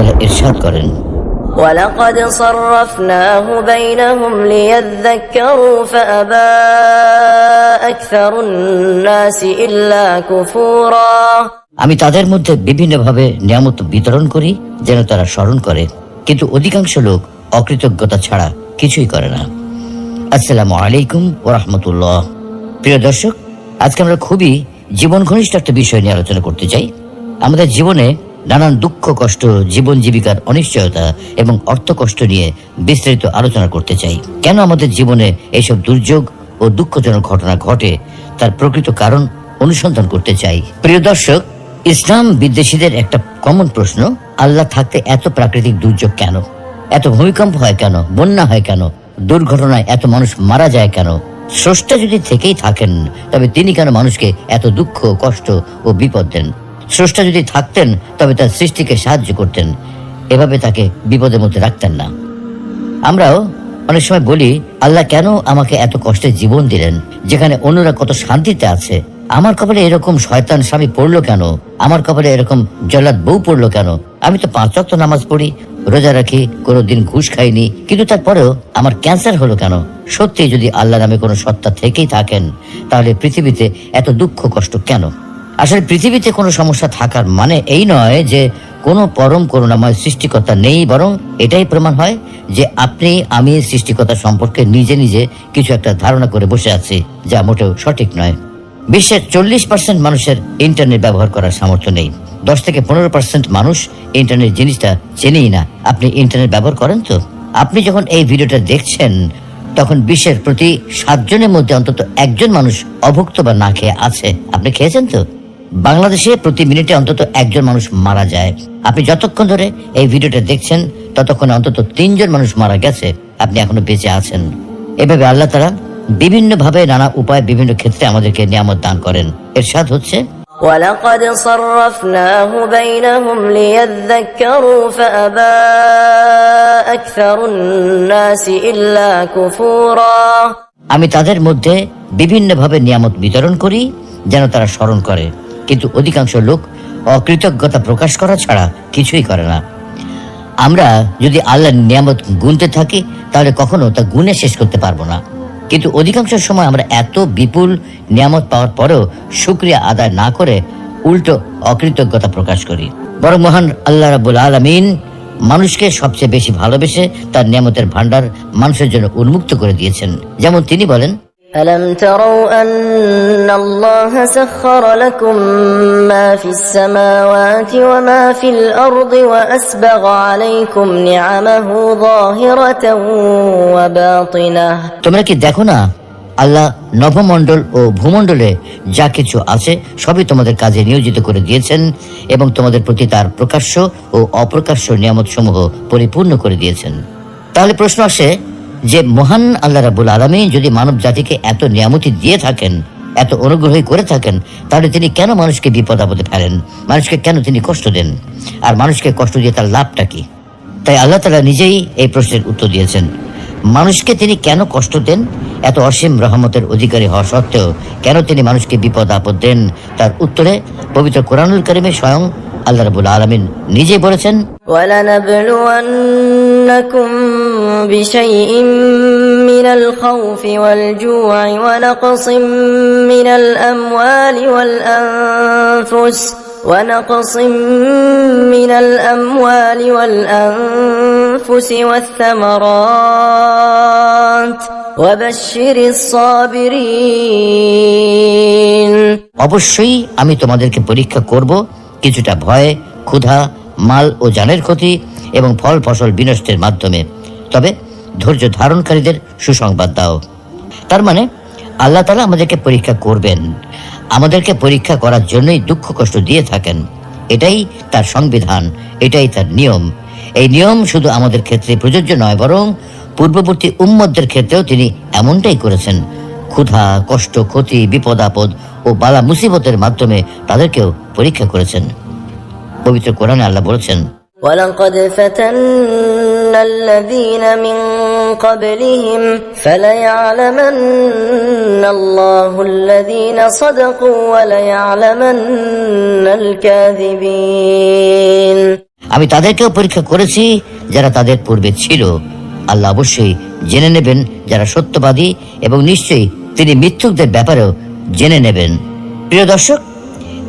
তাআলা ইরশাদ করেন, وَلَقَدْ صَرَّفْنَاهُ بَيْنَهُمْ لِيَذَّكَّرُوا فَأَبَى أَكْثَرُ النَّاسِ إِلَّا كُفُورًا। আমি তাদের মধ্যে বিভিন্নভাবে নিয়ামত বিতরণ করি যেন তারা স্মরণ করে, কিন্তু অধিকাংশ লোক অকৃতজ্ঞতা ছাড়া কিছুই করে না। আসসালামু আলাইকুম ওয়া রাহমাতুল্লাহ। প্রিয় দর্শক, আজকে আমরা খুবই জীবন ঘনিষ্ঠ একটা বিষয় নিয়ে আলোচনা করতে চাই। আমাদের জীবনে নানান দুঃখ কষ্ট, জীবন জীবিকার অনিশ্চয়তা এবং অর্থ কষ্ট নিয়ে বিস্তারিত আলোচনা করতে চাই। কেন আমাদের জীবনে এইসব দুর্যোগ ও দুঃখজনক ঘটনা ঘটে, তার প্রকৃত কারণ অনুসন্ধান করতে চাই। প্রিয় দর্শক, ইসলাম বিদ্বেষীদের একটা কমন প্রশ্ন, আল্লাহ থাকতে এত প্রাকৃতিক দুর্যোগ কেন? এত ভূমিকম্প হয় কেন? বন্যা হয় কেন? দুর্ঘটনায় এত মানুষ মারা যায় কেন? স্রষ্টা যদি থেকেই থাকেন, তবে তিনি কেন মানুষকে এত দুঃখ, কষ্ট ও বিপদ দেন? স্রষ্টা যদি থাকতেন, তবে তার সৃষ্টিকে সাহায্য করতেন, এভাবে তাকে বিপদের মধ্যে রাখতেন না। আমরাও অনেক সময় বলি, আল্লাহ কেন আমাকে এত কষ্টের জীবন দিলেন, যেখানে অন্যরা কত শান্তিতে আছে? আমার কপালে এরকম শয়তান স্বামী পড়লো কেন? আমার কপালে এরকম জল্লাদ বউ পড়লো কেন? আমি তো 5 ওয়াক্ত নামাজ পড়ি, রোজা রাখি, কোনোদিন ঘুষ খাইনি, কিন্তু তারপরেও আমার ক্যান্সার হলো কেন? সত্যি যদি আল্লাহ নামে কোনো সত্তা থেকেই থাকেন, তাহলে পৃথিবীতে এত দুঃখ কষ্ট কেন? আসলে পৃথিবীতে কোনো সমস্যা থাকার মানে এই নয় যে কোনো পরম করুণাময় সৃষ্টিকর্তা নেই, বরং এটাই প্রমাণ হয় যে আপনি আমি সৃষ্টিকর্তা সম্পর্কে নিজে নিজে কিছু একটা ধারণা করে বসে আছি, যা মোটেও সঠিক নয়। বিশ্বের 40% মানুষের ইন্টারনেট ব্যবহার করার সামর্থ্য নেই। 10 থেকে 15% মানুষ ইন্টারনেট জিনিসটা চেনেই না। আপনি ইন্টারনেট ব্যবহার করেন তো? আপনি যখন এই ভিডিওটা দেখছেন, তখন বিশ্বের প্রতি 7 জনের মধ্যে অন্তত 1 জন মানুষ অভুক্ত বা না খেয়ে আছে। আপনি খেয়েছেন তো? বাংলাদেশে প্রতি মিনিটে অন্তত 1 জন মানুষ মারা যায়। আপনি যতক্ষণ ধরে এই ভিডিওটা দেখছেন, ততক্ষণ অন্তত 3 জন মানুষ মারা গেছে, আপনি এখনো বেঁচে আছেন। এভাবে আল্লাহ তাআলা বিভিন্ন ভাবে, নানা উপায়, বিভিন্ন ক্ষেত্রে আমাদেরকে নিয়ামত দান করেন। ইরশাদ হচ্ছে, وَلَقَدْ صَرَّفْنَاهُ بَيْنَهُمْ لِيَذَّكَّرُوا فَأَبَى أَكْثَرُ النَّاسِ إِلَّا كُفُورًا। আমি তাদের মধ্যে বিভিন্নভাবে নিয়ামত বিতরণ করি যেন তারা স্মরণ করে, কিন্তু অধিকাংশ লোক অকৃতজ্ঞতা প্রকাশ করা ছাড়া কিছুই করে না। আমরা যদি আল্লাহর নিয়ামত গুনতে থাকি, তাহলে কখনো তা গুনে শেষ করতে পারবো না। কিন্তু অধিকাংশ সময় আমরা এত বিপুল নিয়ামত পাওয়ার পরেও শুকরিয়া আদায় না করে উল্টো অকৃতজ্ঞতা প্রকাশ করি। বরং মহান আল্লাহ রাব্বুল আলামিন মানুষকে সবচেয়ে বেশি ভালোবেসে তার নিয়ামতের ভান্ডার মানুষের জন্য উন্মুক্ত করে দিয়েছেন। যেমন তিনি বলেন, أَلَمْ تَرَوْا أَنَّ اللَّهَ سَخَّرَ لَكُم مَّا فِي السَّمَاوَاتِ وَمَا فِي الْأَرْضِ وَأَسْبَغَ عَلَيْكُمْ نِعَمَهُ ظَاهِرَةً وَبَاطِنَةً। তোমরা কি দেখো না, আল্লাহ নভমণ্ডল ও ভূমণ্ডলে যা কিছু আছে সবই তোমাদের কাজে নিয়োজিত করে দিয়েছেন এবং তোমাদের প্রতি তার প্রকাশ্য ও অপ্রকাশ্য নিয়ামত সমূহ পরিপূর্ণ করে দিয়েছেন। তাহলে প্রশ্ন আসে যে মহান আল্লাহ রাব্বুল আলামিন যদি মানব জাতিকে এত নিয়ামতি দিয়ে থাকেন, এত অনুগ্রহ করে থাকেন, তাহলে তিনি কেন মানুষকে বিপদ আপদে ফেলেন? মানুষকে কেন তিনি কষ্ট দেন? আর মানুষকে কষ্ট দিয়ে তার লাভটা কি? তাই আল্লাহ তাআলা নিজেই এই প্রশ্নের উত্তর দিয়েছেন। মানুষকে তিনি কেন কষ্ট দেন? এত অসীম রহমতের অধিকারী হওয়া সত্ত্বেও কেন তিনি মানুষকে বিপদ আপদ দেন? তার উত্তরে পবিত্র কোরআনুল কারীমে স্বয়ং আল্লাহ রাব্বুল আলামিন নিজেই বলেছেন, وَلَنَبْلُوَنَّكُمْ بِشَيْءٍ مِّنَ الْخَوْفِ وَالْجُوعِ وَنَقْصٍ مِّنَ الْأَمْوَالِ وَالْأَنفُسِ وَالثَّمَرَاتِ وَبَشِّرِ الصَّابِرِينَ। অবশ্যই আমি তোমাদেরকে পরীক্ষা করব কিছুটা ভয়, ক্ষুধা, মাল ও জানের ক্ষতি এবং ফল ফসল বিনষ্টের মাধ্যমে, তবে ধৈর্য ধারণকারীদের সুসংবাদ দাও। তার মানে আল্লাহ তাআলা আমাদেরকে পরীক্ষা করবেন, আমাদেরকে পরীক্ষা করার জন্যই দুঃখ কষ্ট দিয়ে থাকেন। এটাই তার সংবিধান, এটাই তার নিয়ম। এই নিয়ম শুধু আমাদের ক্ষেত্রে প্রযোজ্য নয়, বরং পূর্ববর্তী উম্মতদের ক্ষেত্রেও তিনি এমনটাই করেছেন। ক্ষুধা, কষ্ট, ক্ষতি, বিপদ আপদ ও বালা মুসিবতের মাধ্যমে তাদেরকেও পরীক্ষা করেছেন। পবিত্র কোরআনে আল্লাহ বলেছেন, وَلَقَدْ فَتَنَّا الَّذِينَ مِن قَبْلِهِمْ فَلَيَعْلَمَنَّ اللَّهُ الَّذِينَ صَدَقُوا وَلَيَعْلَمَنَّ الْكَاذِبِينَ। আমি তাদেরকেও পরীক্ষা করেছি যারা তাদের পূর্বে ছিল। আল্লাহ অবশ্যই জেনে নেবেন যারা সত্যবাদী, এবং নিশ্চয়ই তিনি মিথ্যুকদের ব্যাপারেও জেনে নেবেন। প্রিয় দর্শক,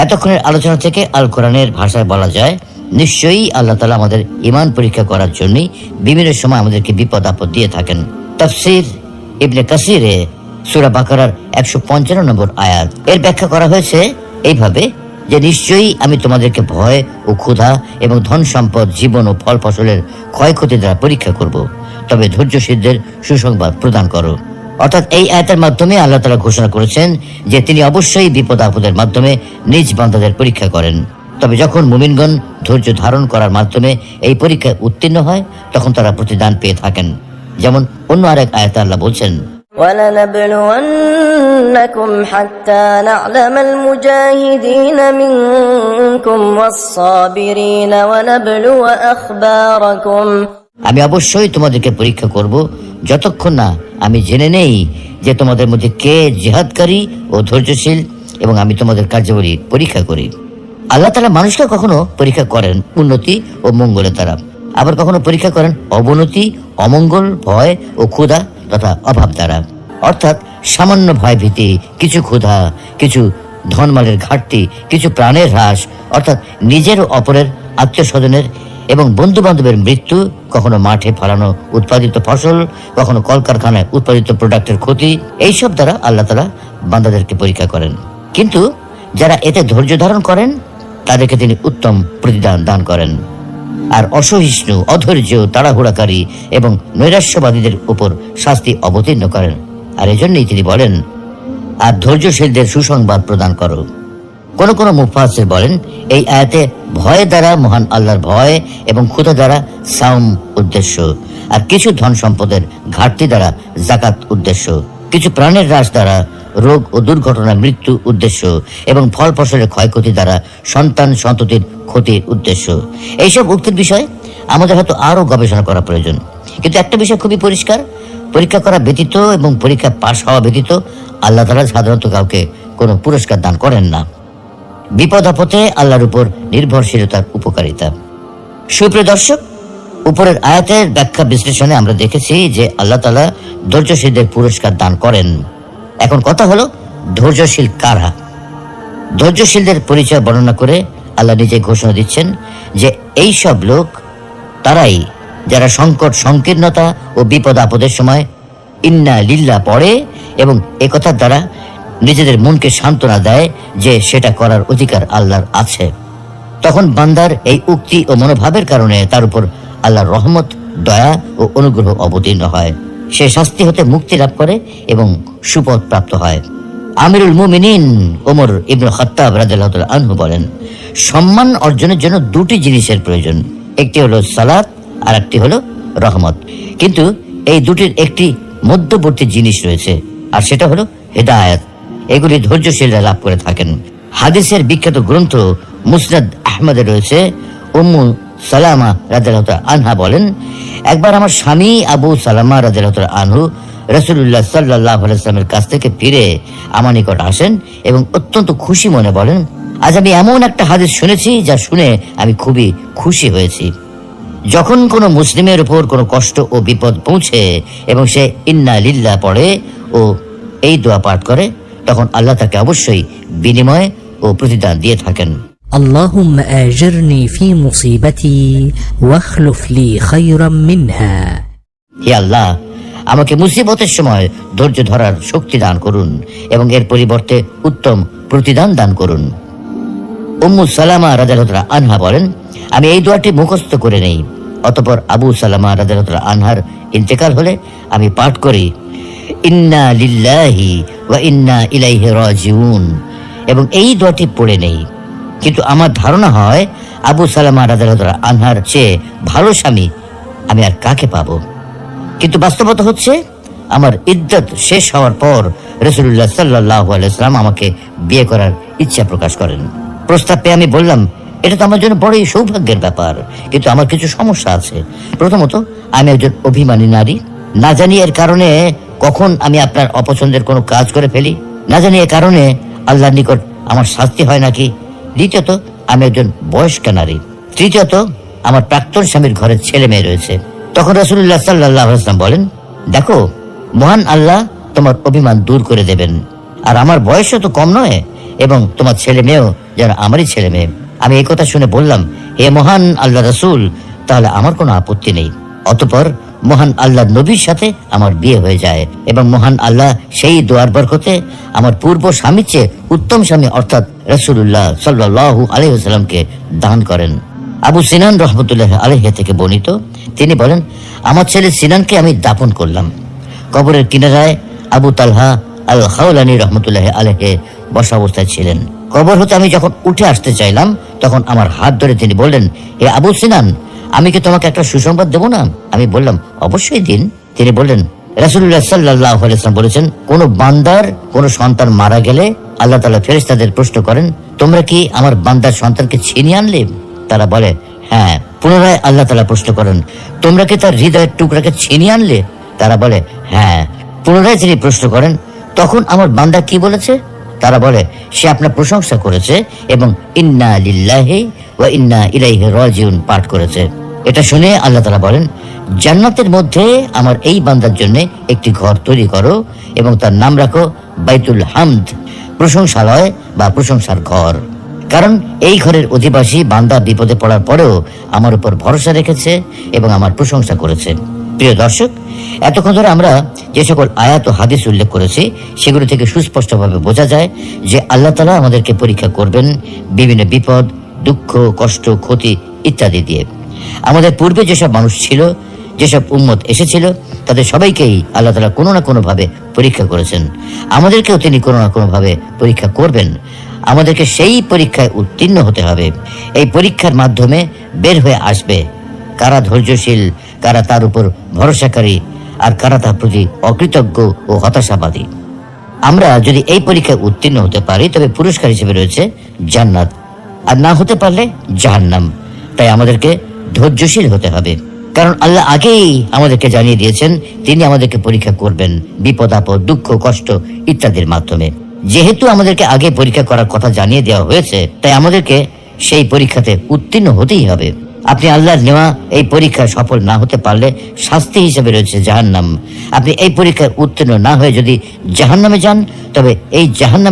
এতক্ষণের আলোচনা থেকে আল কোরআনের ভাষায় বলা যায়, নিশ্চয়ই আল্লাহ তাআলা আমাদের ঈমান পরীক্ষা করার জন্যই বিভিন্ন সময় আমাদেরকে বিপদ আপদ দিয়ে থাকেন। তাফসীর ইবনে কাসিরে সূরা বাকারার 155 নম্বর আয়াত এর ব্যাখ্যা করা হয়েছে এইভাবে যে নিশ্চয়ই আমি তোমাদেরকে ভয় ও ক্ষুধা এবং ধন সম্পদ, জীবন ও ফল ফসলের ক্ষয়ক্ষতি দ্বারা পরীক্ষা করব, তবে ধৈর্যশীলদের সুসংবাদ প্রদান করো। অর্থাৎ এই আয়াতের মাধ্যমে আল্লাহ তাআলা ঘোষণা করেছেন যে তিনি অবশ্যই বিপদ আপদের মাধ্যমে নিজ বান্দাদের পরীক্ষা করেন। তবে যখন মুমিনগণ ধৈর্য ধারণ করার মাধ্যমে এই পরীক্ষায় উত্তীর্ণ হয়, তখন তারা প্রতিদান পেয়ে থাকেন। যেমন অন্য আরেক আয়াতে আল্লাহ বলছেন, وَلَنَبْلُوَنَّكُمْ حَتَّى نَعْلَمَ الْمُجَاهِدِينَ مِنكُمْ وَالصَّابِرِينَ وَنَبْلُوَ أَخْبَارَكُمْ। আমি অবশ্যই তোমাদেরকে পরীক্ষা করব যতক্ষণ না আমি জেনে নেই যে তোমাদের মধ্যে কে জিহাদকারী ও ধৈর্যশীল, এবং আমি তোমাদের কার্যাবলী পরীক্ষা করি। আল্লাহ তাআলা মানুষকে কখনো পরীক্ষা করেন উন্নতি ও মঙ্গলের দ্বারা, আবার কখনো পরীক্ষা করেন অবনতি, অমঙ্গল, ভয় ও ক্ষুধা তথা অভাব দ্বারা। অর্থাৎ সামান্য ভয় ভীতি, কিছু ক্ষুধা, কিছু ধনমালের ঘাটতি, কিছু প্রাণের হ্রাস, অর্থাৎ নিজের ও অপরের, আত্মীয় স্বজনের এবং বন্ধু বান্ধবের মৃত্যু, কখনো মাঠে ফলানো উৎপাদিত ফসল, কখনো কলকারখানায় উৎপাদিত প্রোডাক্টের ক্ষতি, এইসব দ্বারা আল্লাহ তাআলা বান্দাদেরকে পরীক্ষা করেন। কিন্তু যারা এতে ধৈর্য ধারণ করেন তাদেরকে তিনি উত্তম প্রতিদান দান করেন। আর অসহিষ্ণু, অধৈর্য, তাড়াহুড়াকারী এবং নৈরাশ্যবাদীদের উপর শাস্তি অবতীর্ণ করেন। আর এজন্যই তিনি বলেন, আর ধৈর্যশীলদের সুসংবাদ প্রদান করো। কোন কোন মুফাসসির বলেন, এই আয়াতে ভয় দ্বারা মহান আল্লাহর ভয় এবং ক্ষুধা দ্বারা সাওম উদ্দেশ্য, আর কিছু ধন সম্পদের ঘাটতি দ্বারা যাকাত উদ্দেশ্য, কিছু প্রাণের হ্রাস দ্বারা রোগ ও দুর্ঘটনা মৃত্যু উদ্দেশ্য, এবং ফল ফসলের ক্ষয়ক্ষতি দ্বারা সন্তান সন্ততির ক্ষতির উদ্দেশ্য। এইসব উক্তির বিষয়ে আমাদের হয়তো আরো গবেষণা করা প্রয়োজন। কিন্তু একটা বিষয় খুবই পরিষ্কার, পরীক্ষা করা ব্যতীত এবং পরীক্ষা পাশ হওয়া ব্যতীত আল্লাহ তাআলা সাধারণত কাউকে কোনো পুরস্কার দান করেন না। বিপদ আপদে আল্লাহর উপর নির্ভরশীলতার উপকারিতা। সুপ্রিয় দর্শক, উপরের আয়াতের ব্যাখ্যা বিশ্লেষণে আমরা দেখেছি যে আল্লাহ তাআলা ধৈর্যশীলদের পুরস্কার দান করেন। এখন কথা হলো, ধৈর্যশীল কারা? ধৈর্যশীলদের পরিচয় বর্ণনা করে আল্লাহ নিজে ঘোষণা দিচ্ছেন যে এই সব লোক তারাই যারা সংকট, সংকীর্ণতা ও বিপদ আপদের সময় ইন্না লিল্লাহ পড়ে এবং একথার দ্বারা নিজেদের মনকে সান্ত্বনা দেয় যে সেটা করার অধিকার আল্লাহর আছে। তখন বান্দার এই উক্তি ও মনোভাবের কারণে তার উপর আল্লাহর রহমত, দয়া ও অনুগ্রহ অবতীর্ণ হয়। সে শাস্তি হতে মুক্তি লাভ করে এবং সুপথ প্রাপ্ত হয়। আমিরুল মুমিনিন ওমর ইবনে খাত্তাব রাদিয়াল্লাহু তাআলা আনহু বলেন, সম্মান অর্জনের জন্য দুটি জিনিসের প্রয়োজন, একটি হলো সালাত আর একটি হলো রহমত। কিন্তু এই দুটির একটি মধ্যবর্তী জিনিস রয়েছে, আর সেটা হলো হেদায়েত। এগুলি ধৈর্যশীলরা লাভ করে থাকেন। হাদিসের বিখ্যাত গ্রন্থ মুসনাদ আহমদে রয়েছে, উম্মু সালামা রাদিয়াল্লাহু তাআলা আনহা বলেন, একবার আমার স্বামী আবু সালামা রাদিয়াল্লাহু তাআলা আনহু রাসূলুল্লাহ সাল্লাল্লাহু আলাইহি ওয়াসাল্লামের কাছ থেকে ফিরে আমার নিকট আসেন এবং অত্যন্ত খুশি মনে বলেন, আজ আমি এমন একটা হাদিস শুনেছি যা শুনে আমি খুবই খুশি হয়েছি। যখন কোনো মুসলিমের উপর কোনো কষ্ট ও বিপদ পৌঁছে এবং সে ইন্না লিল্লাহ পড়ে ও এই দোয়া পাঠ করে, তখন আল্লাহ তাকে অবশ্যই বিনিময় ও প্রতিদান দিয়ে থাকেন। اللهم آجرني في مصيبتي واخلف لي خيرا منها। হে আল্লাহ, আমাকে মুসিবতের সময় ধৈর্য ধরার শক্তি দান করুন এবং এর পরিবর্তে উত্তম প্রতিদান দান করুন। উম্মু সালামা রাদিয়াল্লাহু তাআলা আনহা বলেন, আমি এই দোয়াটি মুখস্থ করে নেই, অতঃপর আবু সালামা রাদিয়াল্লাহু তাআলা আনহার ইন্তেকাল হলে আমি পাঠ করি, ইন্না লিল্লাহি ওয়া ইন্না ইলাইহি রাজিউন, এবং এই দোয়াটি পড়ে নেই। কিন্তু আমার ধারণা হয় আবু সালামা রাদিয়াল্লাহু তাআলা আনহার চেয়ে ভালো স্বামী আমি আর কাকে পাবো। কিন্তু বাস্তবতা হচ্ছে, আমার ইদ্দত শেষ হওয়ার পর রাসূলুল্লাহ সাল্লাল্লাহু আলাইহি ওয়াসাল্লাম আমাকে বিয়ে করার ইচ্ছা প্রকাশ করেন। প্রস্তাব পেয়ে আমি বললাম, এটা তো আমার জন্য বড়ই সৌভাগ্যের ব্যাপার, কিন্তু আমার কিছু সমস্যা আছে। প্রথমত, আমি একজন অভিমানী নারী, না জানি এর কারণে কখন আমি আপনার অপছন্দের কোনো কাজ করে ফেলি, না জানি এর কারণে আল্লাহর নিকট আমার শাস্তি হয় নাকি। দ্বিতীয়ত, আমি একজন বয়স্ক নারী। তৃতীয়ত, আমার প্রাক্তন স্বামীর ঘরে ছেলে মেয়ে রয়েছে। তখন রাসূলুল্লাহ সাল্লাল্লাহু আলাইহি ওয়াসাল্লাম বলেন, দেখো, মহান আল্লাহ তোমার অভিমান দূর করে দেবেন, আর আমার বয়সও তো কম নয়, এবং তোমার ছেলে মেয়েও যেন আমারই ছেলে মেয়ে। আমি এই কথা শুনে বললাম, হে মহান আল্লাহ রাসূল, তাহলে আমার কোনো আপত্তি নেই। অতঃপর মহান আল্লাহ নবীর সাথে আমার বিয়ে হয়ে যায়, এবং মহান আল্লাহ সেই দোয়ার বরকতে আমার পূর্ব স্বামীর চেয়ে উত্তম স্বামী অর্থাৎ রাসূলুল্লাহ সাল্লাল্লাহু আলাইহি ওয়াসাল্লামকে দান করেন। আবু সিনান রহমতুল্লাহ আলাইহি থেকে বর্ণিত, তিনি বলেন, আমার ছেলে সিনানকে আমি দাফন করলাম। কবরের কিনারায় আবু তালহা আল খাওলানি রহমতুল্লাহ আলাইহি বসা অবস্থায় ছিলেন। কবর হতে আমি যখন উঠে আসতে চাইলাম, তখন আমার হাত ধরে তিনি বললেন, হে আবু সিনান, আমি কি তোমাকে একটা সুসংবাদ দেবো না? আমি বললাম, অবশ্যই দিন। তিনি বললেন, রাসূলুল্লাহ সাল্লাল্লাহু আলাইহি ওয়াসাল্লাম বলেছেন, কোন বান্দার কোন সন্তান মারা গেলে আল্লাহ তাআলা ফেরেশতাদের প্রশ্ন করেন, তোমরা কি আমার বান্দার সন্তানকে ছিনিয়ে আনলে? তারা বলে, হ্যাঁ। পুনরায় আল্লাহ তাআলা প্রশ্ন করেন, তোমরা কি তার হৃদয়ের টুকরাকে ছিনিয়ে আনলে? তারা বলে, হ্যাঁ। পুনরায় তিনি প্রশ্ন করেন, তখন আমার বান্দা কি বলেছে? তারা বলে, সে আপনার প্রশংসা করেছে এবং ইন্না লিল্লাহি ওয়া ইন্না ইলাইহি রাজিউন পাঠ করেছে। এটা শুনে আল্লাহ তাআলা বলেন, জান্নাতের মধ্যে আমার এই বান্দার জন্য একটি ঘর তৈরি করো এবং তার নাম রাখো বাইতুল হামদ, প্রশংসালয় বা প্রশংসার ঘর। কারণ এই ঘরের অধিবাসী বান্দা বিপদে পড়ার পরেও আমার উপর ভরসা রেখেছে এবং আমার প্রশংসা করেছে। প্রিয় দর্শক, এতক্ষণ ধরে আমরা যে সকল আয়াত ও হাদিস উল্লেখ করেছি, সেগুলো থেকে সুস্পষ্টভাবে বোঝা যায় যে আল্লাহ তাআলা আমাদেরকে পরীক্ষা করবেন বিভিন্ন বিপদ, দুঃখ, কষ্ট, ক্ষতি ইত্যাদি দিয়ে। আমাদের পূর্বে যেসব মানুষ ছিল, যেসব উম্মত এসেছিল, তাদের সবাইকেই আল্লাহ তাআলা কোনো না কোনো ভাবে পরীক্ষা করেছেন। আমাদেরকেও তিনি কোনো না কোনো ভাবে পরীক্ষা করবেন। আমাদেরকে সেই পরীক্ষায় উত্তীর্ণ হতে হবে। এই পরীক্ষার মাধ্যমে বের হয়ে আসবে কারা ধৈর্যশীল, কারা তার উপর ভরসাকারী, আর কারা তার প্রতি অকৃতজ্ঞ ও হতাশাবাদী। আমরা যদি এই পরীক্ষায় উত্তীর্ণ হতে পারি, তবে পুরস্কার হিসেবে রয়েছে জান্নাত, আর না হতে পারলে জাহান্নাম। তাই আমাদেরকে ধৈর্যশীল হতে হবে, কারণ আল্লাহ আগেই আমাদেরকে জানিয়ে দিয়েছেন তিনি আমাদেরকে পরীক্ষা করবেন বিপদ আপদ, দুঃখ, কষ্ট ইত্যাদির মাধ্যমে। যেহেতু আমাদেরকে আগে পরীক্ষা করার কথা জানিয়ে দেওয়া হয়েছে, তাই আমাদেরকে সেই পরীক্ষাতে উত্তীর্ণ হতেই হবে। আপনি আল্লাহর নেওয়া এই পরীক্ষায় সফল না হতে পারলে শাস্তি হিসেবে রয়েছে জাহান্নাম। আপনি এই পরীক্ষায় উত্তীর্ণ না হয়ে যদি জাহান্নামে যান, তবে এই জাহান্নাম